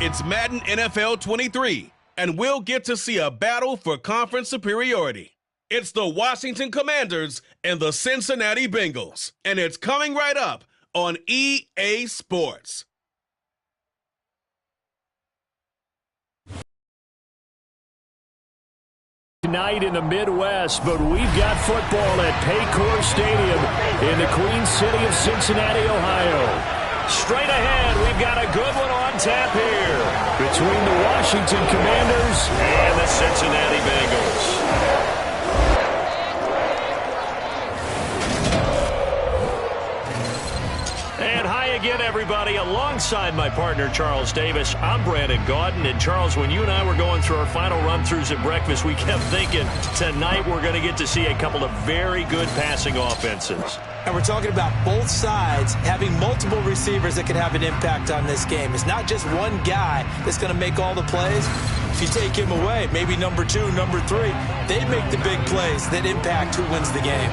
It's Madden NFL 23, and we'll get to see a battle for conference superiority. It's the Washington Commanders and the Cincinnati Bengals, and it's coming right up on EA Sports. Tonight in the Midwest, but we've got football at Paycor Stadium in the Queen City of Cincinnati, Ohio. Straight ahead, we've got a good one on tap here between the Washington Commanders and the Cincinnati Bengals. And hi again, everybody. Alongside my partner, Charles Davis, I'm Brandon Gaudin. And, Charles, when you and I were going through our final run-throughs at breakfast, we kept thinking tonight we're going to get to see a couple of very good passing offenses. And we're talking about both sides having multiple receivers that can have an impact on this game. It's not just one guy that's going to make all the plays. If you take him away, maybe number 2, number 3, they make the big plays that impact who wins the game.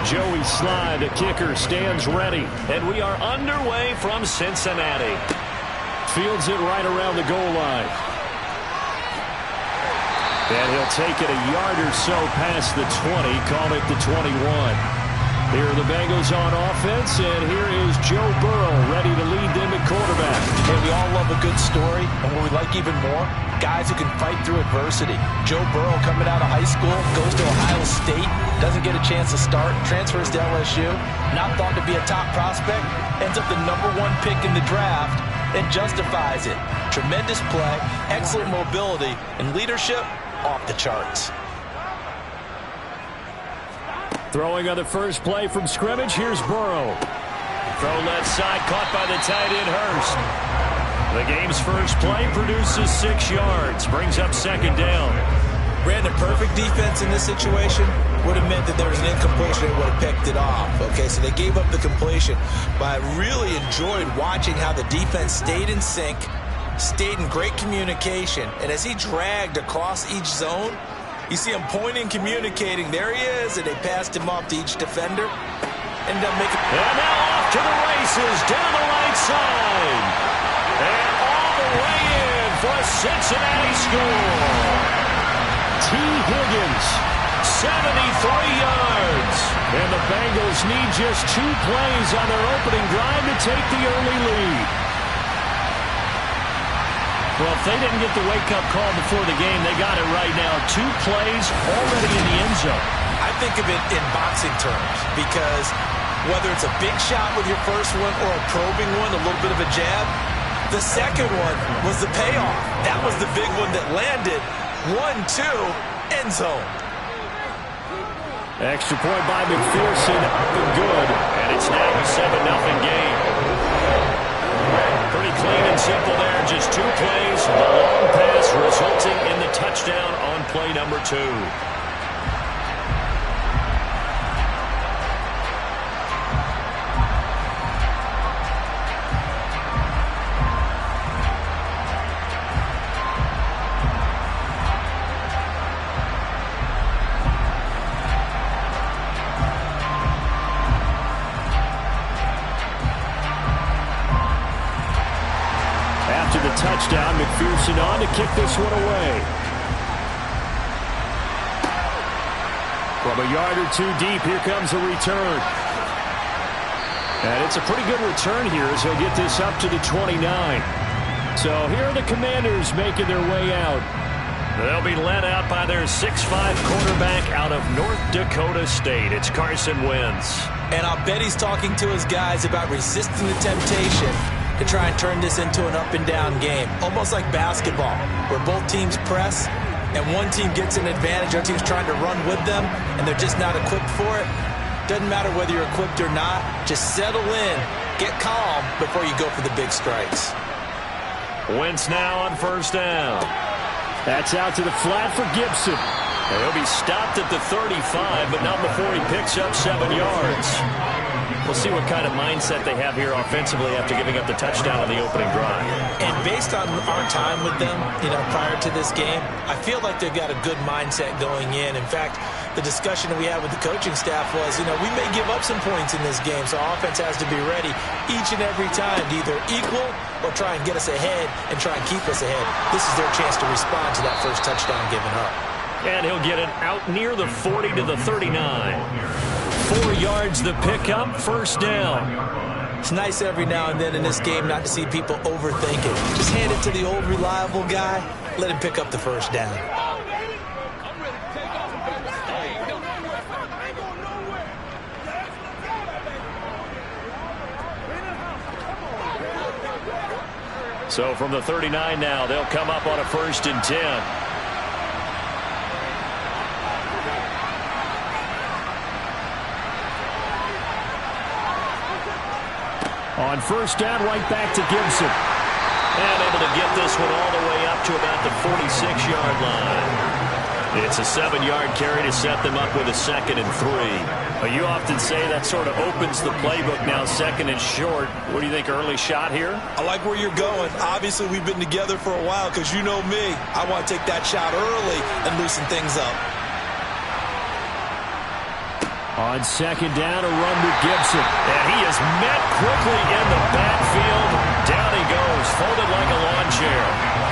Joey Slye, the kicker, stands ready. And we are underway from Cincinnati. Fields it right around the goal line. And he'll take it a yard or so past the 20, call it the 21. Here are the Bengals on offense, and here is Joe Burrow ready to lead them at quarterback. Hey, we all love a good story, and what we like even more, guys who can fight through adversity. Joe Burrow coming out of high school, goes to Ohio State, doesn't get a chance to start, transfers to LSU, not thought to be a top prospect, ends up the #1 pick in the draft, and justifies it. Tremendous play, excellent mobility, and leadership off the charts. Throwing on the first play from scrimmage, here's Burrow. Throw left side, caught by the tight end Hurst. The game's first play produces 6 yards, brings up second down. Brandon, perfect defense in this situation would have meant that there was an incompletion and would have picked it off. Okay, so they gave up the completion, but I really enjoyed watching how the defense stayed in sync, stayed in great communication, and as he dragged across each zone, you see him pointing, communicating. There he is, and they passed him off to each defender. Ended up making... And now off to the races, down the right side. And all the way in for a Cincinnati score. T. Higgins, 73 yards. And the Bengals need just 2 plays on their opening drive to take the early lead. Well, if they didn't get the wake-up call before the game, they got it right now. 2 plays already in the end zone. I think of it in boxing terms because whether it's a big shot with your first one or a probing one, a little bit of a jab, the second one was the payoff. That was the big one that landed. 1-2, end zone. Extra point by McPherson, up and good. And it's now a 7-0 game. Pretty clean and simple there. Just 2 plays. The long pass resulting in the touchdown on play number 2. After the touchdown, McPherson on to kick this one away. From a yard or 2 deep, here comes a return. And it's a pretty good return here as he'll get this up to the 29. So here are the Commanders making their way out. They'll be led out by their 6'5" quarterback out of North Dakota State. It's Carson Wentz. And I'll bet he's talking to his guys about resisting the temptation to try and turn this into an up-and-down game. Almost like basketball, where both teams press, and one team gets an advantage, our team's trying to run with them, and they're just not equipped for it. Doesn't matter whether you're equipped or not. Just settle in, get calm before you go for the big strikes. Wentz now on first down. That's out to the flat for Gibson. And he'll be stopped at the 35, but not before he picks up 7 yards. We'll see what kind of mindset they have here offensively after giving up the touchdown on the opening drive. And based on our time with them, prior to this game, I feel like they've got a good mindset going in. In fact, the discussion that we had with the coaching staff was, we may give up some points in this game, so our offense has to be ready each and every time to either equal or try and get us ahead and try and keep us ahead. This is their chance to respond to that first touchdown given up. And he'll get it out near the 40 to the 39. 4 yards the pickup, first down. It's nice every now and then in this game not to see people overthink it. Just hand it to the old reliable guy, let him pick up the first down. So from the 39 now, they'll come up on a 1st and 10. On first down, right back to Gibson. And able to get this one all the way up to about the 46-yard line. It's a 7-yard carry to set them up with a 2nd and 3. But you often say that sort of opens the playbook now, 2nd and short. What do you think, early shot here? I like where you're going. Obviously, we've been together for a while because you know me. I want to take that shot early and loosen things up. On 2nd down, a run with Gibson. And he is met quickly in the backfield. Down he goes, folded like a lawn chair.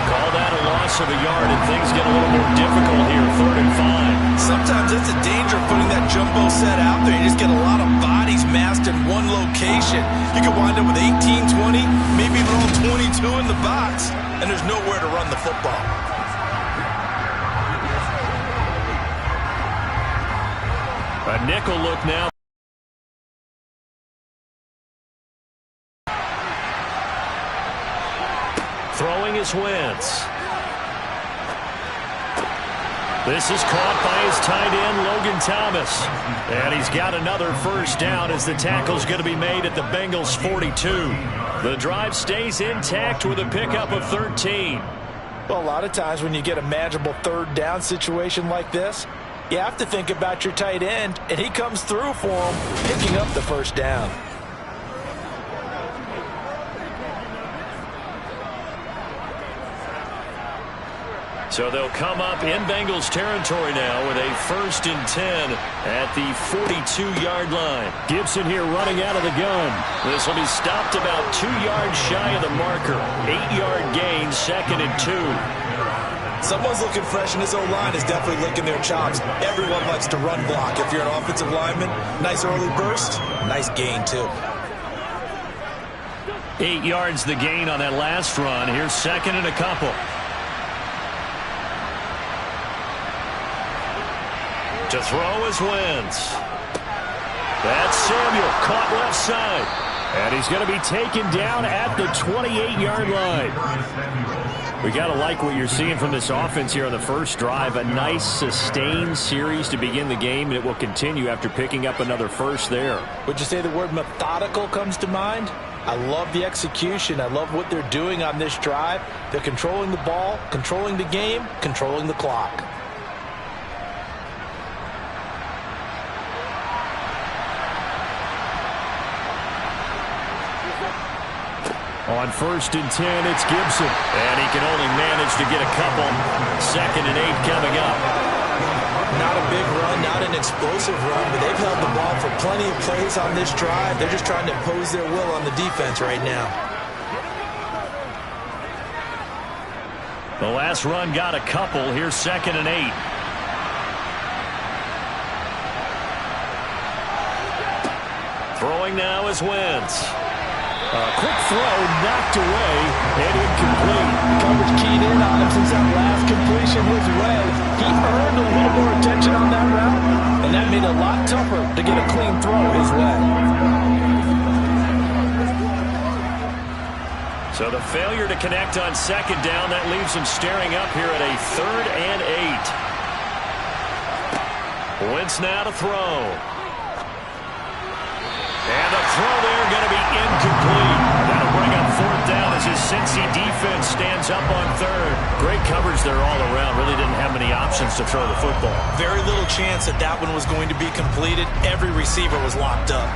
Call that a loss of a yard, and things get a little more difficult here, 3rd and 5. Sometimes that's the danger of putting that jumbo set out there. You just get a lot of bodies massed in one location. You could wind up with 18, 20, maybe even all 22 in the box, and there's nowhere to run the football. A nickel look now. Throwing is Wentz. This is caught by his tight end, Logan Thomas. And he's got another first down as the tackle's going to be made at the Bengals' 42. The drive stays intact with a pickup of 13. Well, a lot of times when you get a manageable 3rd down situation like this, you have to think about your tight end, and he comes through for him, picking up the first down. So they'll come up in Bengals territory now with a 1st and 10 at the 42-yard line. Gibson here running out of the gun. This will be stopped about 2 yards shy of the marker. 8-yard gain, 2nd and 2. Someone's looking fresh, and this O-line is definitely licking their chops. Everyone likes to run block. If you're an offensive lineman, nice early burst, nice gain, too. 8 yards the gain on that last run. Here's 2nd and a couple. To throw is Wentz. That's Samuel, caught left side. And he's going to be taken down at the 28-yard line. We got to like what you're seeing from this offense here on the first drive. A nice, sustained series to begin the game, and it will continue after picking up another first there. Would you say the word methodical comes to mind? I love the execution. I love what they're doing on this drive. They're controlling the ball, controlling the game, controlling the clock. On 1st and 10, it's Gibson. And he can only manage to get a couple. 2nd and 8 coming up. Not a big run, not an explosive run, but they've held the ball for plenty of plays on this drive. They're just trying to impose their will on the defense right now. The last run got a couple. Here's 2nd and 8. Throwing now is Wentz. Quick throw knocked away and incomplete. Coverage keyed in on him since that last completion his way. He earned a little more attention on that route, and that made it a lot tougher to get a clean throw his way. So the failure to connect on second down, that leaves him staring up here at a 3rd and 8. Wentz now to throw. And the throw there going to be incomplete. That'll bring up 4th down as his Cincy defense stands up on 3rd. Great coverage there all around. Really didn't have many options to throw the football. Very little chance that that one was going to be completed. Every receiver was locked up.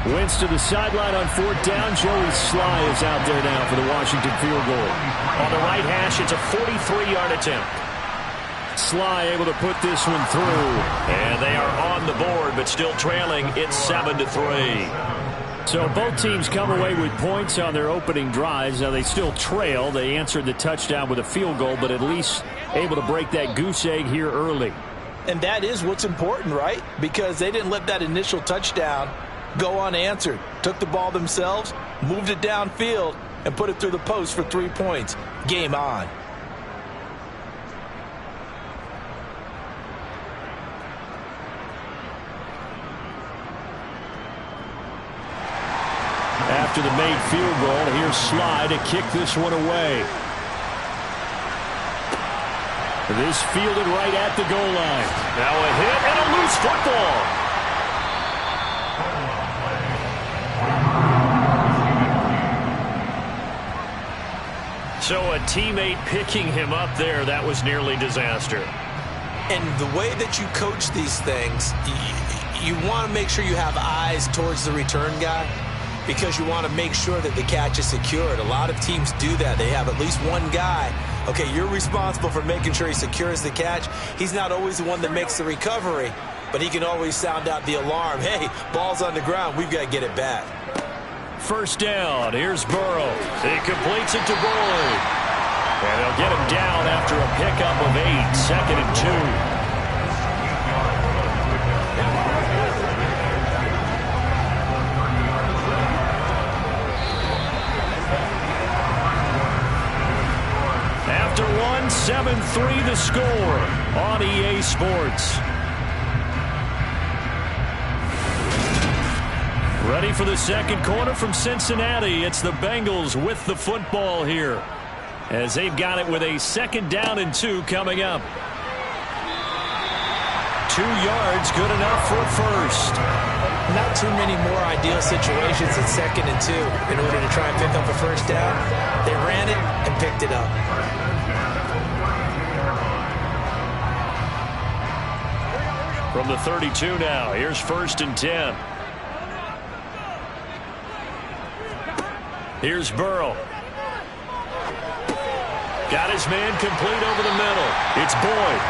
Wentz to the sideline on 4th down. Joey Sly is out there now for the Washington field goal. On the right hash, it's a 43-yard attempt. Sly able to put this one through. And they are on the board, but still trailing. It's 7-3. So both teams come away with points on their opening drives. Now they still trail. They answered the touchdown with a field goal, but at least able to break that goose egg here early. And that is what's important, right? Because they didn't let that initial touchdown go unanswered. Took the ball themselves, moved it downfield, and put it through the post for 3 points. Game on. After the made field goal, here's Sly to kick this one away. This fielded right at the goal line. Now a hit and a loose football. So a teammate picking him up there, that was nearly disaster. And the way that you coach these things, you want to make sure you have eyes towards the return guy, because you want to make sure that the catch is secured. A lot of teams do that. They have at least one guy. Okay, you're responsible for making sure he secures the catch. He's not always the one that makes the recovery, but he can always sound out the alarm. Hey, ball's on the ground. We've got to get it back. 1st down. Here's Burrow. He completes it to Boyd. And they'll get him down after a pickup of 8. 2nd and 2. After 1, 7-3 the score on EA Sports. Ready for the second quarter from Cincinnati. It's the Bengals with the football here, as they've got it with a 2nd down and 2 coming up. 2 yards, good enough for a first. Not too many more ideal situations at 2nd and 2 in order to try and pick up a first down. They ran it and picked it up. From the 32 now, here's 1st and 10. Here's Burrow. Got his man complete over the middle. It's Boyd.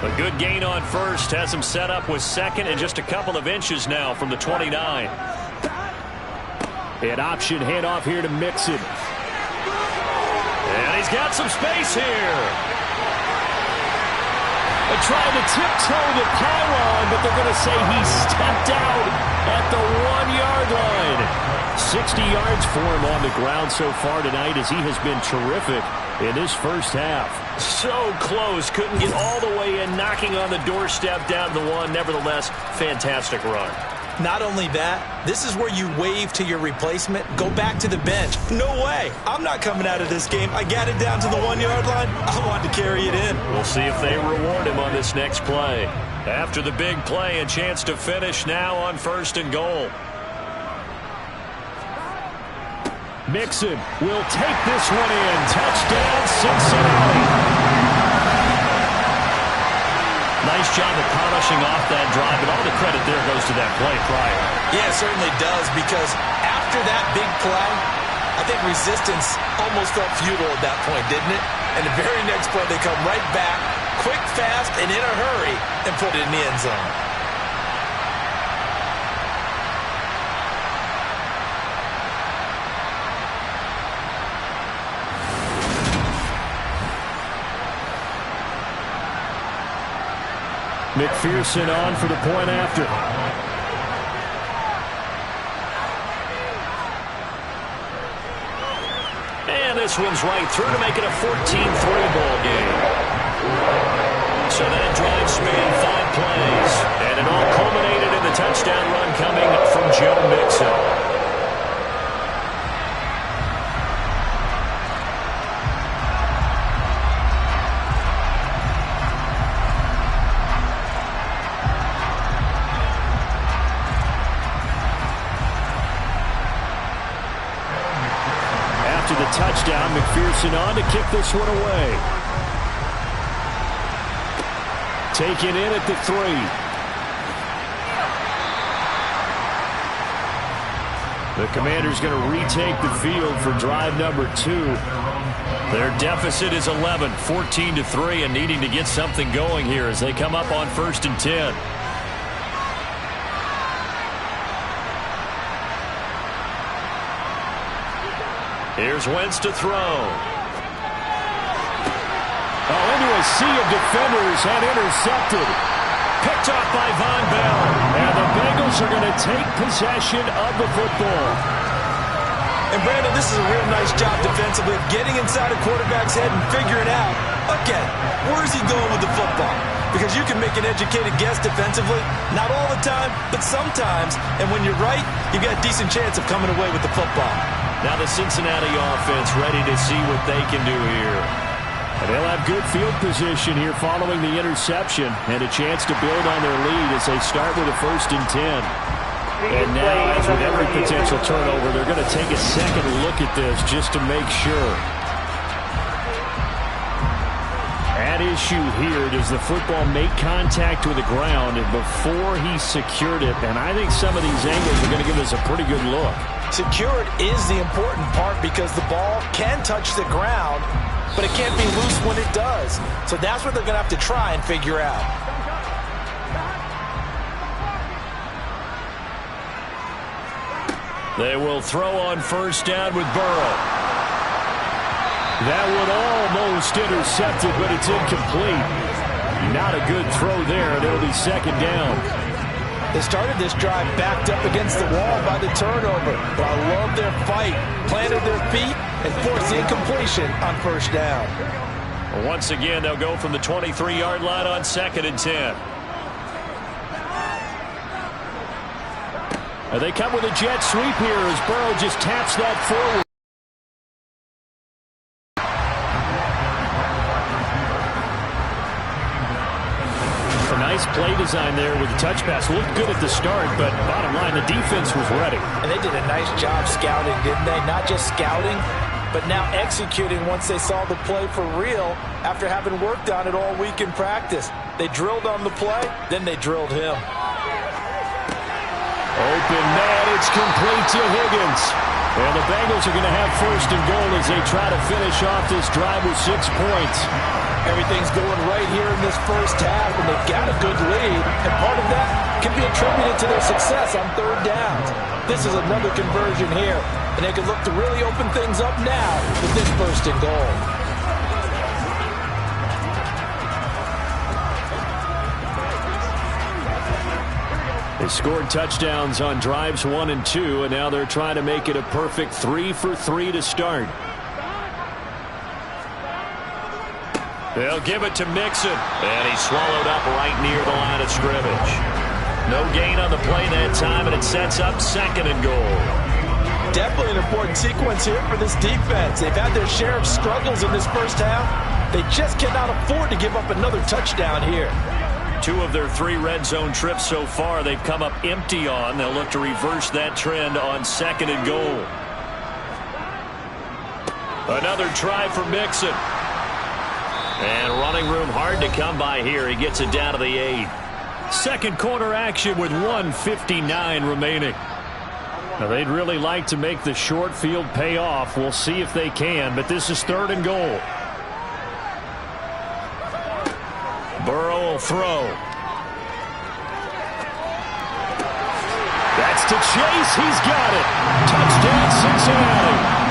A good gain on first has him set up with 2nd and just a couple of inches now from the 29. An option handoff here to Mixon. And he's got some space here. They're trying to tiptoe the pylon, but they're going to say he stepped out at the 1-yard line. 60 yards for him on the ground so far tonight, as he has been terrific in this first half. So close, couldn't get all the way in, knocking on the doorstep down to the 1. Nevertheless, fantastic run. Not only that, this is where you wave to your replacement. Go back to the bench. No way. I'm not coming out of this game. I got it down to the 1-yard line. I wanted to carry it in. We'll see if they reward him on this next play. After the big play, a chance to finish now on 1st and goal. Mixon will take this one in. Touchdown, Cincinnati. Nice job of polishing off that drive, but all the credit there goes to that play prior. Yeah, it certainly does, because after that big play, I think resistance almost felt futile at that point, didn't it? And the very next play, they come right back, quick, fast, and in a hurry, and put it in the end zone. McPherson on for the point after. And this one's right through to make it a 14-3 ball game. So that drive spanned 5 plays. And it all culminated in the touchdown run coming from Joe Mixon. After the touchdown, McPherson on to kick this one away. Taken in at the 3. The Commanders going to retake the field for drive number 2. Their deficit is 11, 14-3, and needing to get something going here as they come up on 1st and 10. Here's Wentz to throw. Oh, into a sea of defenders and intercepted. Picked off by Von Bell. And the Bengals are going to take possession of the football. And Brandon, this is a real nice job defensively of getting inside a quarterback's head and figuring out, okay, where's he going with the football? Because you can make an educated guess defensively, not all the time, but sometimes. And when you're right, you've got a decent chance of coming away with the football. Now the Cincinnati offense ready to see what they can do here. And they'll have good field position here following the interception and a chance to build on their lead as they start with a 1st and 10. And now, as with every potential turnover, they're going to take a second look at this just to make sure. At issue here, does the football make contact with the ground before he secured it? And I think some of these angles are going to give us a pretty good look. Secured is the important part because the ball can touch the ground, but it can't be loose when it does. So that's what they're going to have to try and figure out. They will throw on 1st down with Burrow. That one almost intercepted, but it's incomplete. Not a good throw there, and it'll be 2nd down. They started this drive backed up against the wall by the turnover, but I love their fight. Planted their feet and forced the incompletion on 1st down. Well, once again, they'll go from the 23-yard line on 2nd and 10. And they come with a jet sweep here as Burrow just taps that forward. Nice play design there with the touch pass. Looked good at the start, but bottom line, the defense was ready. And they did a nice job scouting, didn't they? Not just scouting, but now executing once they saw the play for real after having worked on it all week in practice. They drilled on the play, then they drilled him. Open man, it's complete to Higgins. And the Bengals are going to have 1st and goal as they try to finish off this drive with 6 points. Everything's going right here in this 1st half, and they've got a good lead, and part of that can be attributed to their success on 3rd downs. This is another conversion here, and they can look to really open things up now with this 1st and goal. They scored touchdowns on drives 1 and 2, and now they're trying to make it a perfect 3 for 3 to start. They'll give it to Mixon, and he's swallowed up right near the line of scrimmage. No gain on the play that time, and it sets up 2nd and goal. Definitely an important sequence here for this defense. They've had their share of struggles in this 1st half. They just cannot afford to give up another touchdown here. 2 of their 3 red zone trips so far they've come up empty on. They'll look to reverse that trend on 2nd and goal. Another try for Mixon. And running room hard to come by here. He gets it down to the 8. 2nd quarter action with 1:59 remaining. Now they'd really like to make the short field pay off. We'll see if they can, but this is 3rd and goal. Burrow will throw. That's to Chase. He's got it. Touchdown, Cincinnati.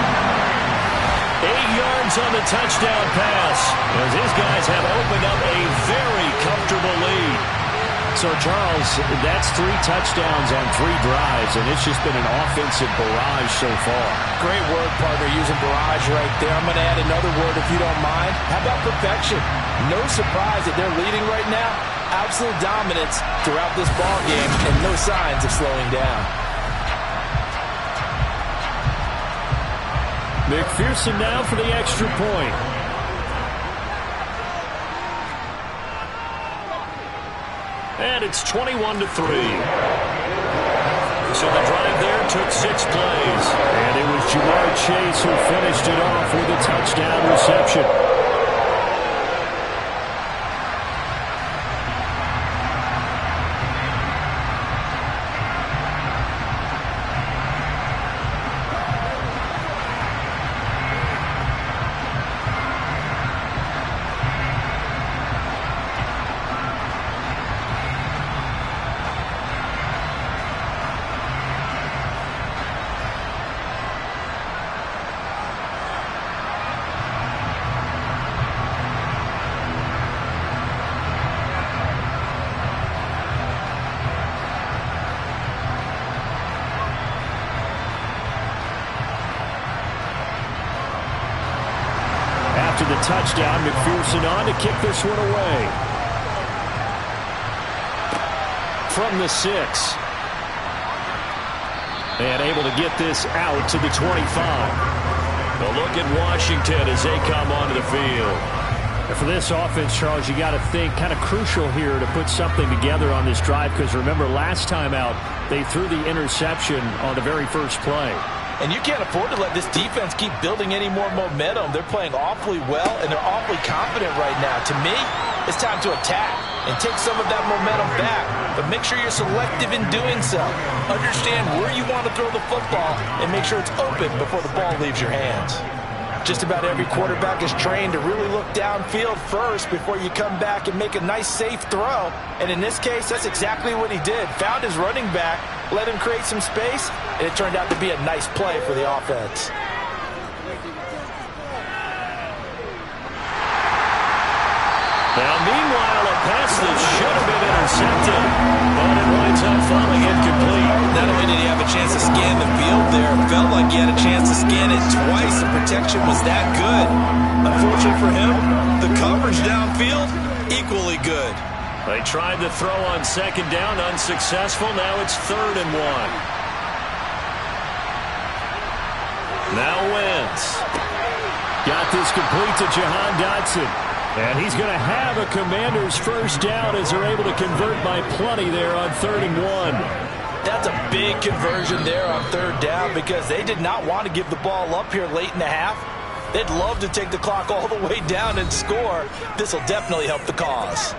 8 yards on the touchdown pass as his guys have opened up a very comfortable lead. So, Charles, that's 3 touchdowns on 3 drives, and it's just been an offensive barrage so far. Great word, partner, using barrage right there. I'm going to add another word if you don't mind. How about perfection? No surprise that they're leading right now. Absolute dominance throughout this ball game and no signs of slowing down. McPherson now for the extra point. And it's 21-3. So the drive there took 6 plays. And it was Jamar Chase who finished it off with a touchdown reception. After the touchdown, McPherson on to kick this one away. From the 6. And able to get this out to the 25. A look at Washington as they come onto the field. And for this offense, Charles, you got to think kind of crucial here to put something together on this drive, because remember last time out, they threw the interception on the very first play. And you can't afford to let this defense keep building any more momentum. They're playing awfully well, and they're awfully confident right now. To me, it's time to attack and take some of that momentum back. But make sure you're selective in doing so. Understand where you want to throw the football and make sure it's open before the ball leaves your hands. Just about every quarterback is trained to really look downfield first before you come back and make a nice, safe throw. And in this case, that's exactly what he did. Found his running back, let him create some space, and it turned out to be a nice play for the offense. Now, meanwhile, a pass that should have been intercepted, but it winds up falling incomplete. Not only did he have a chance to scan the field there, it felt like he had a chance to scan it twice. The protection was that good. Unfortunately for him, the coverage downfield, equally good. They tried to throw on second down, unsuccessful. Now it's 3rd and 1. Now Wentz. Got this complete to Jahan Dotson. And he's going to have a Commanders first down as they're able to convert by plenty there on 3rd and 1. That's a big conversion there on 3rd down because they did not want to give the ball up here late in the half. They'd love to take the clock all the way down and score. This will definitely help the cause.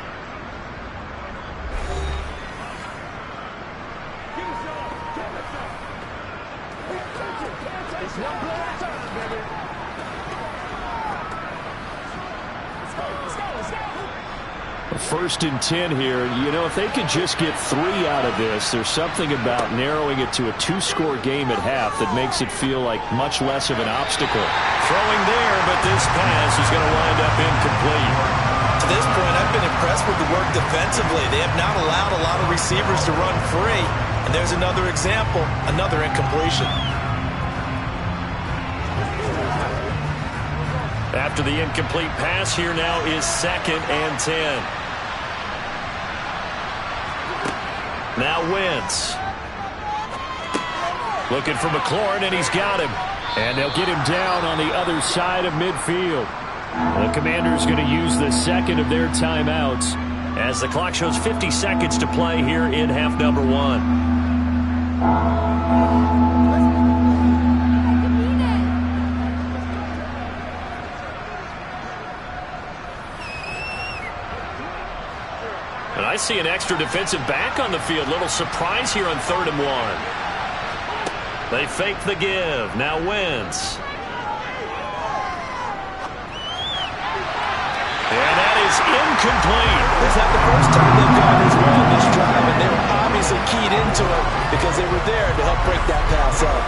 First and 10 here. You know, if they could just get 3 out of this, there's something about narrowing it to a 2-score game at half that makes it feel like much less of an obstacle. Throwing there, but this pass is going to wind up incomplete. To this point, I've been impressed with the work defensively. They have not allowed a lot of receivers to run free. And there's another example, another incompletion. After the incomplete pass, here now is 2nd and 10. Now Wentz. Looking for McLaurin, and he's got him. And they'll get him down on the other side of midfield. The Commanders going to use the second of their timeouts as the clock shows 50 seconds to play here in half number 1. And I see an extra defensive back on the field. Little surprise here on 3rd and 1. They fake the give. Now Wentz. And that is incomplete. It's not the first time they've gone as well in this drive, and they were obviously keyed into it because they were there to help break that pass up.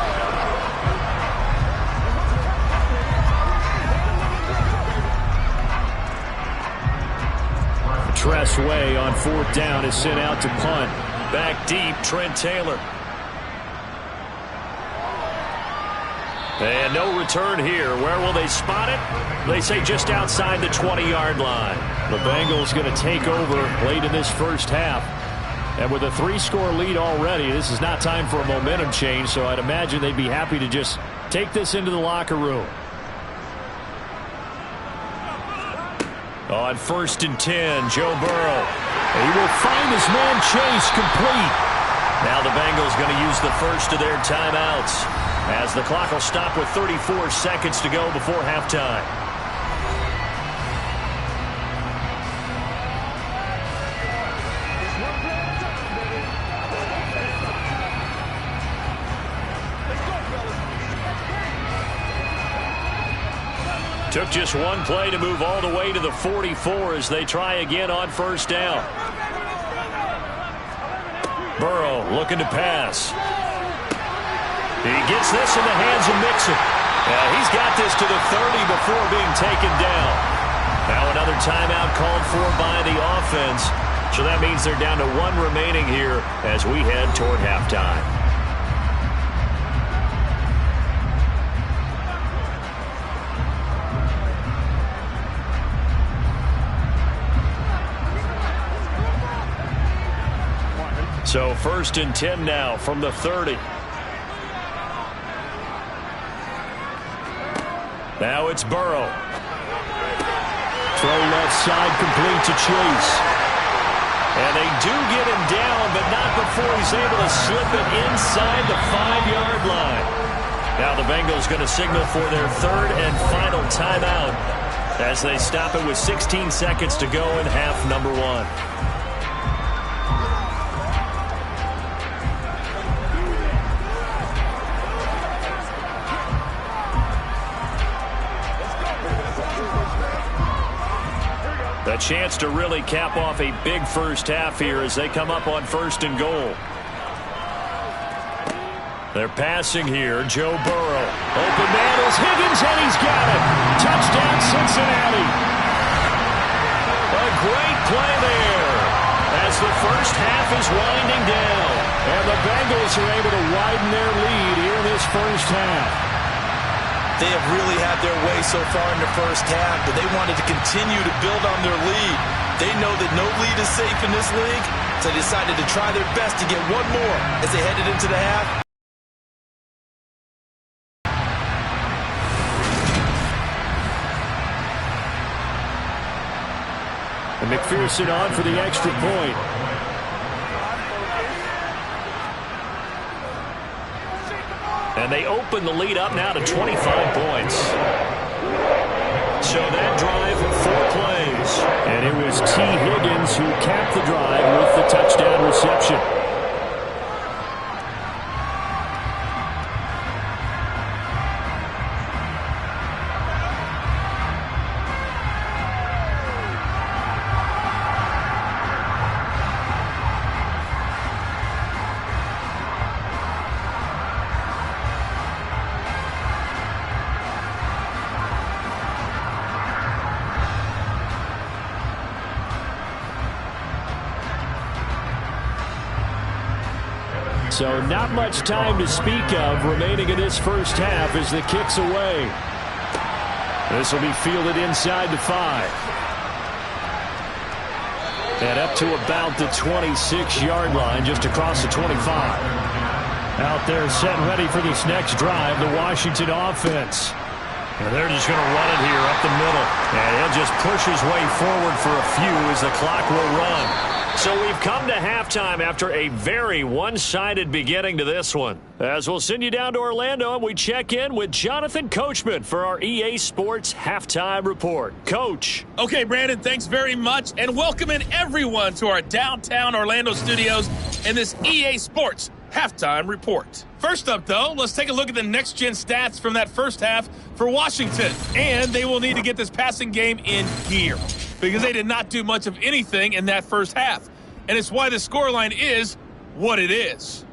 best way on 4th down is sent out to punt. Back deep, Trent Taylor. And no return here. Where will they spot it? They say just outside the 20-yard line. The Bengals going to take over late in this first half. And with a 3-score lead already, this is not time for a momentum change, so I'd imagine they'd be happy to just take this into the locker room. On 1st and 10, Joe Burrow. He will find his man Chase complete. Now the Bengals going to use the first of their timeouts, as the clock will stop with 34 seconds to go before halftime. Took just one play to move all the way to the 44 as they try again on 1st down. Burrow looking to pass. He gets this in the hands of Mixon. He's got this to the 30 before being taken down. Now another timeout called for by the offense. So that means they're down to 1 remaining here as we head toward halftime. So 1st and 10 now from the 30. Now it's Burrow. Throw left side complete to Chase. And they do get him down, but not before he's able to slip it inside the 5-yard line. Now the Bengals going to signal for their 3rd and final timeout as they stop it with 16 seconds to go in half number 1. A chance to really cap off a big first half here as they come up on 1st and goal. They're passing here. Joe Burrow. Open man is Higgins, and he's got it. Touchdown, Cincinnati. A great play there as the first half is winding down. And the Bengals are able to widen their lead here in this first half. They have really had their way so far in the first half, but they wanted to continue to build on their lead. They know that no lead is safe in this league, so they decided to try their best to get one more as they headed into the half. And McPherson on for the extra point. And they open the lead up now to 25 points. So that drive, 4 plays. And it was T. Higgins who capped the drive with the touchdown reception. So not much time to speak of remaining in this first half as the kick's away. This will be fielded inside the 5. And up to about the 26-yard line, just across the 25. Out there set ready for this next drive, the Washington offense. And they're just going to run it here up the middle. And he'll just push his way forward for a few as the clock will run. So we've come to halftime after a very one-sided beginning to this one. As we'll send you down to Orlando, and we check in with Jonathan Coachman for our EA Sports Halftime Report. Coach. Okay, Brandon, thanks very much, and welcome in everyone to our downtown Orlando studios and this EA Sports Halftime Report. First up, though, let's take a look at the next-gen stats from that first half for Washington. And they will need to get this passing game in gear because they did not do much of anything in that first half. And it's why the scoreline is what it is.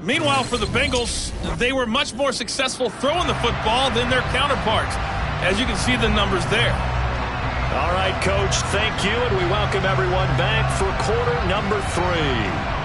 Meanwhile, for the Bengals, they were much more successful throwing the football than their counterparts, as you can see the numbers there. All right, Coach, thank you, and we welcome everyone back for quarter number 3.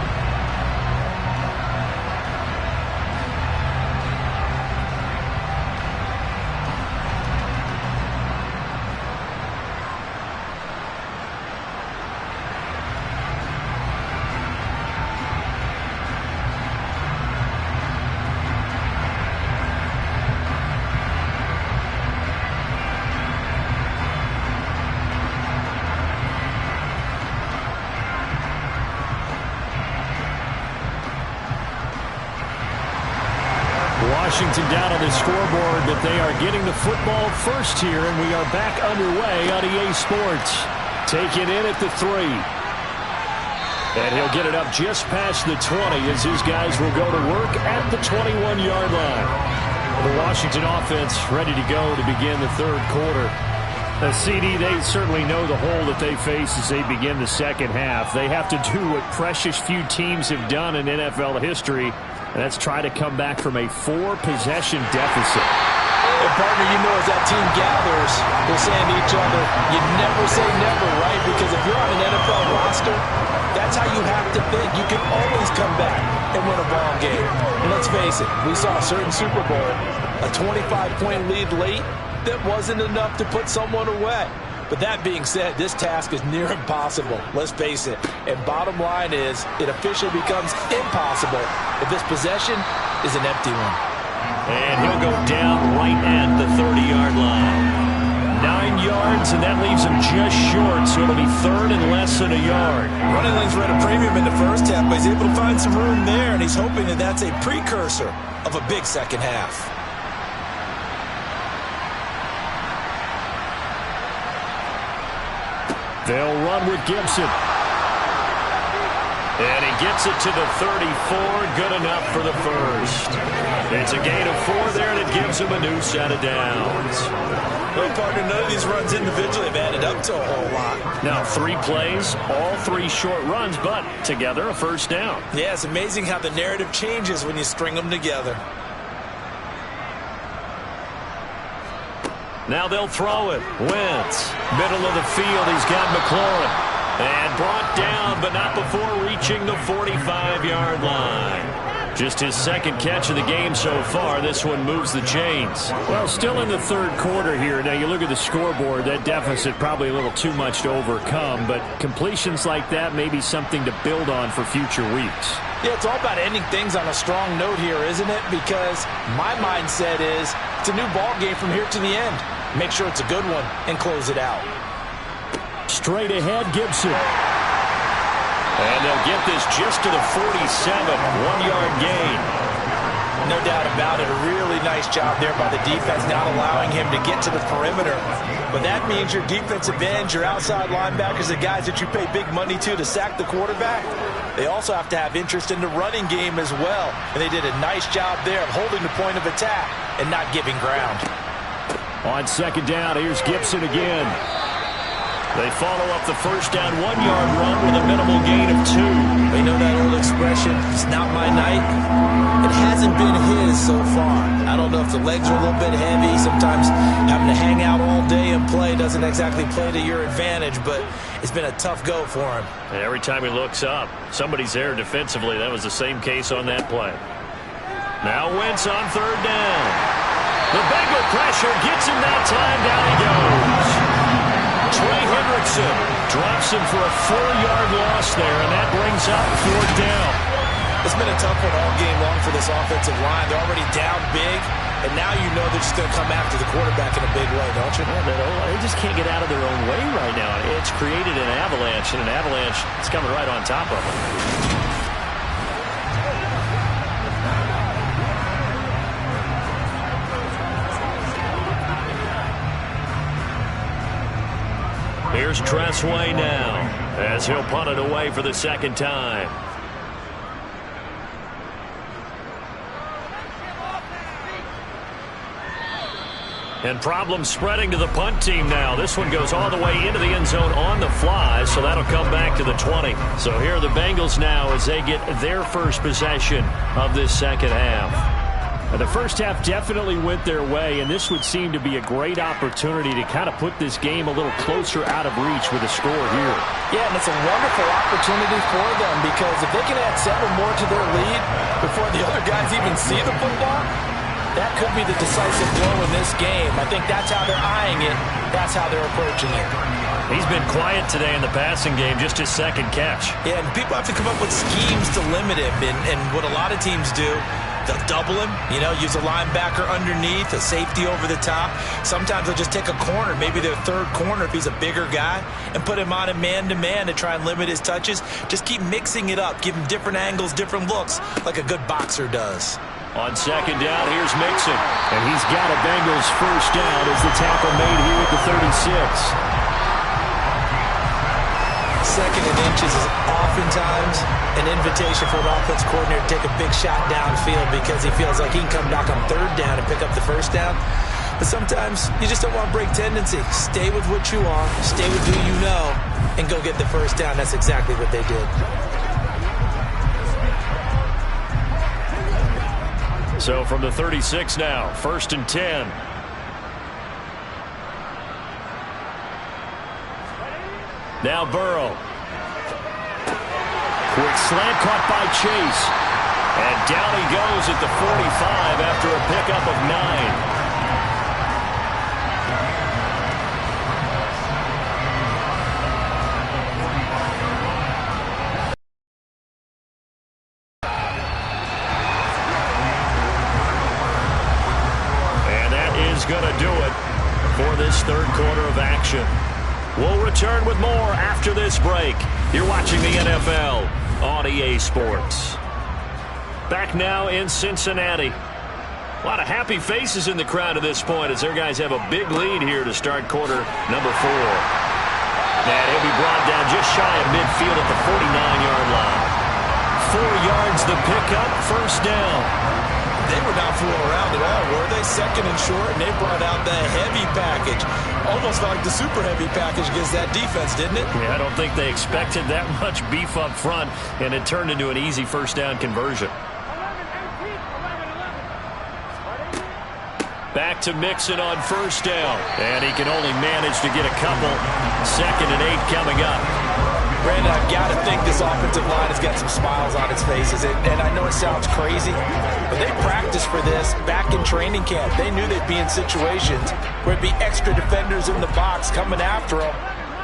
Washington down on the scoreboard, but they are getting the football first here, and we are back underway on EA Sports. Take it in at the 3. And he'll get it up just past the 20 as his guys will go to work at the 21-yard line. The Washington offense ready to go to begin the third quarter. The CD, they certainly know the hole that they face as they begin the second half. They have to do what precious few teams have done in NFL history, and that's try to come back from a 4-possession deficit. And partner, you know, as that team gathers, they're saying to each other, you never say never, right? Because if you're on an NFL roster, that's how you have to think. You can always come back and win a ball game. And let's face it, we saw a certain Super Bowl, a 25-point lead late, that wasn't enough to put someone away. But that being said, this task is near impossible. Let's face it. And bottom line is, it officially becomes impossible if this possession is an empty one. And he'll go down right at the 30-yard line. 9 yards, and that leaves him just short, so it'll be third and less than a yard. Running lanes were at a premium in the first half, but he's able to find some room there, and he's hoping that that's a precursor of a big second half. They'll run with Gibson. And he gets it to the 34. Good enough for the first. It's a gain of 4 there, and it gives him a new set of downs. Well, partner, none of these runs individually have added up to a whole lot. Now, 3 plays, all 3 short runs, but together a first down. Yeah, it's amazing how the narrative changes when you string them together. Now they'll throw it. Wentz, middle of the field. He's got McLaurin. And brought down, but not before reaching the 45-yard line. Just his second catch of the game so far. This one moves the chains. Well, still in the third quarter here. Now, you look at the scoreboard. That deficit probably a little too much to overcome. But completions like that may be something to build on for future weeks. Yeah, it's all about ending things on a strong note here, isn't it? Because my mindset is it's a new ball game from here to the end. Make sure it's a good one and close it out. Straight ahead, Gibson. And they'll get this just to the 47. 1-yard gain. No doubt about it. A really nice job there by the defense, not allowing him to get to the perimeter. But that means your defensive ends, your outside linebackers, the guys that you pay big money to sack the quarterback, they also have to have interest in the running game as well. And they did a nice job there of holding the point of attack and not giving ground. On second down, here's Gibson again. They follow up the first down 1-yard run with a minimal gain of 2. They know that old expression, it's not my night. It hasn't been his so far. I don't know if the legs are a little bit heavy. Sometimes having to hang out all day and play doesn't exactly play to your advantage, but it's been a tough go for him. And every time he looks up, somebody's there defensively. That was the same case on that play. Now Wentz on third down. The Bengal pressure gets him that time. Down he goes. Trey Hendrickson drops him for a 4-yard loss there, and that brings up 4th down. It's been a tough one all game long for this offensive line. They're already down big, and now you know they're just going to come after the quarterback in a big way, don't you? Yeah, they just can't get out of their own way right now. It's created an avalanche, and an avalanche is coming right on top of them. Here's Tressway now as he'll punt it away for the second time. And problems spreading to the punt team now. This one goes all the way into the end zone on the fly, so that'll come back to the 20. So here are the Bengals now as they get their first possession of this second half. The first half definitely went their way, and this would seem to be a great opportunity to kind of put this game a little closer out of reach with a score here. Yeah, and it's a wonderful opportunity for them because if they can add 7 more to their lead before the other guys even see the football, that could be the decisive blow in this game. I think that's how they're eyeing it. That's how they're approaching it. He's been quiet today in the passing game, just his second catch. Yeah, and people have to come up with schemes to limit him, and what a lot of teams do, they'll double him, use a linebacker underneath, a safety over the top. Sometimes they'll just take a corner, maybe their third corner if he's a bigger guy, and put him on a man-to-man to try and limit his touches. Just keep mixing it up, give him different angles, different looks, like a good boxer does. On second down, here's Mixon. And he's got a Bengals first down as the tackle made here at the 36. Second and inches is oftentimes an invitation for an offense coordinator to take a big shot downfield because he feels like he can come back on third down and pick up the first down. But sometimes you just don't want to break tendency. Stay with what you are, stay with who you know, and go get the first down. That's exactly what they did. So from the 36 now, 1st and 10. Now Burrow. Quick slant caught by Chase. And down he goes at the 45 after a pickup of 9. Going to do it for this third quarter of action. We'll return with more after this break. You're watching the NFL on EA Sports. Back now in Cincinnati. A lot of happy faces in the crowd at this point as their guys have a big lead here to start quarter number 4. And he'll be brought down just shy of midfield at the 49-yard line. 4 yards the pickup, first down. They were not fooling around at all, were they? Second and short, and they brought out the heavy package. Almost like the super heavy package against that defense, didn't it? Yeah, I don't think they expected that much beef up front, and it turned into an easy first down conversion. Back to Mixon on first down, and he can only manage to get a couple. 2nd and 8 coming up. Brandon, I've got to think this offensive line has got some smiles on its faces. And I know it sounds crazy, but they practiced for this back in training camp. They knew they'd be in situations where it'd be extra defenders in the box coming after them,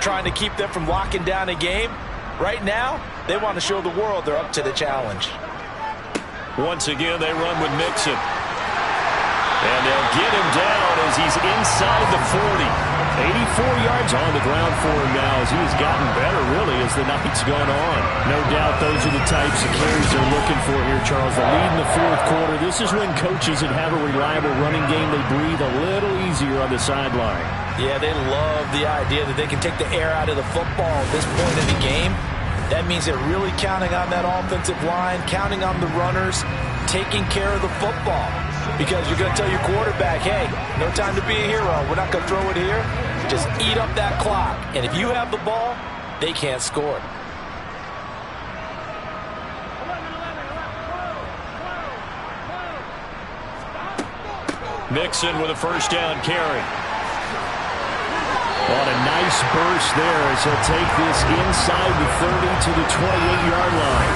trying to keep them from locking down a game. Right now, they want to show the world they're up to the challenge. Once again, they run with Mixon. And they'll get him down as he's inside the 40. 84 yards on the ground for him now as he's gotten better, really, as the night's gone on. No doubt those are the types of carries they're looking for here, Charles. The lead in the fourth quarter. This is when coaches that have a reliable running game, they breathe a little easier on the sideline. Yeah, they love the idea that they can take the air out of the football at this point in the game. That means they're really counting on that offensive line, counting on the runners, taking care of the football. Because you're going to tell your quarterback, hey, no time to be a hero. We're not going to throw it here. Just eat up that clock. And if you have the ball, they can't score. Mixon with a first down carry. On a nice burst there as he'll take this inside the 30 to the 28-yard line.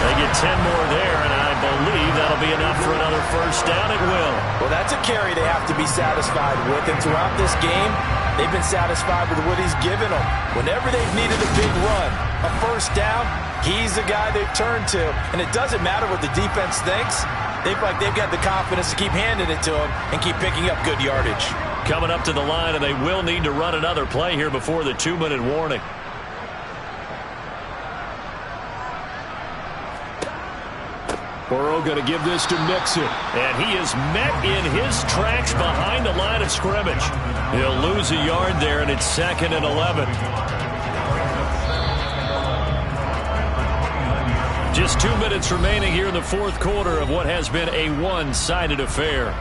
They get 10 more there, and I believe that'll be enough for another first down. It will. Well, that's a carry they have to be satisfied with. And throughout this game, they've been satisfied with what he's given them. Whenever they've needed a big run, a first down, he's the guy they've turned to. And it doesn't matter what the defense thinks. They've got the confidence to keep handing it to him and keep picking up good yardage. Coming up to the line, and they will need to run another play here before the 2-minute warning. Burrow going to give this to Mixon. And he is met in his tracks behind the line of scrimmage. He'll lose a yard there, and it's 2nd and 11. Just 2 minutes remaining here in the fourth quarter of what has been a one-sided affair.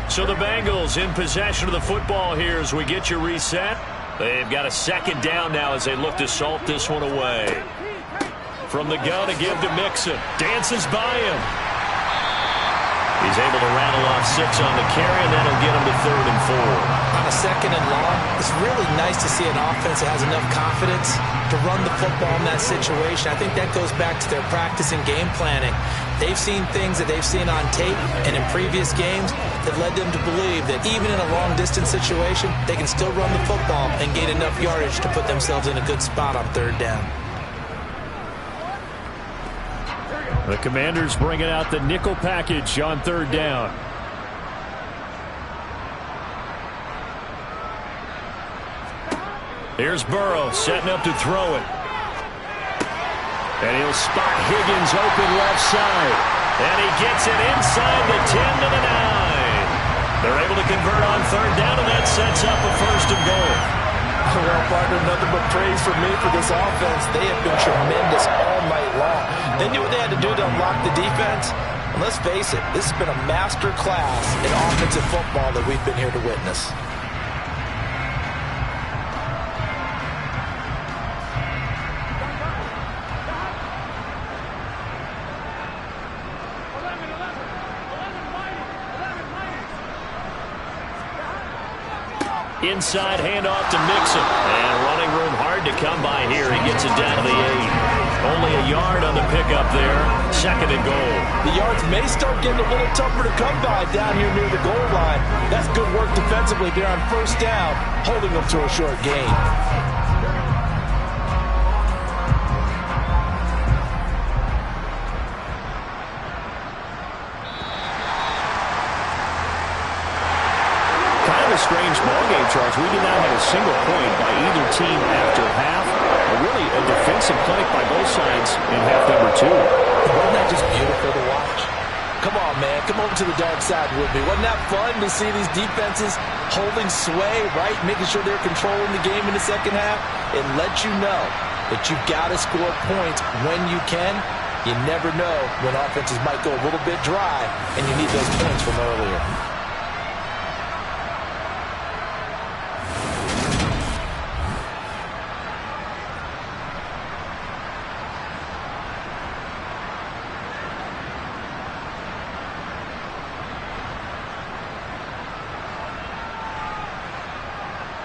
So the Bengals in possession of the football here as we get you reset. They've got a second down now as they look to salt this one away. from the gun to give to Mixon. Dances by him. He's able to rattle off 6 on the carry, and that'll get him to 3rd and 4. On a 2nd and long, it's really nice to see an offense that has enough confidence to run the football in that situation. I think that goes back to their practice and game planning. They've seen things that they've seen on tape and in previous games that led them to believe that even in a long-distance situation, they can still run the football and gain enough yardage to put themselves in a good spot on 3rd down. The Commanders bringing out the nickel package on 3rd down. Here's Burrow setting up to throw it. And he'll spot Higgins open left side. And he gets it inside the 10 to the 9. They're able to convert on 3rd down, and that sets up a 1st and goal. Well, partner, nothing but praise for me for this offense. They have been tremendous all night long. They knew what they had to do to unlock the defense. And let's face it, this has been a master class in offensive football that we've been here to witness. Inside handoff to Mixon. And running room hard to come by here. He gets it down to the 8. Only a yard on the pickup there. 2nd and goal. The yards may start getting a little tougher to come by down here near the goal line. That's good work defensively there on 1st down, holding them to a short gain. Strange ballgame, Charles. We did not have a single point by either team after half. Really a defensive clinic by both sides in half number 2. Wasn't that just beautiful to watch? Come on, man. Come over to the dark side with me. Wasn't that fun to see these defenses holding sway, right? Making sure they're controlling the game in the 2nd half. It lets you know that you've got to score points when you can. You never know when offenses might go a little bit dry, and you need those points from earlier.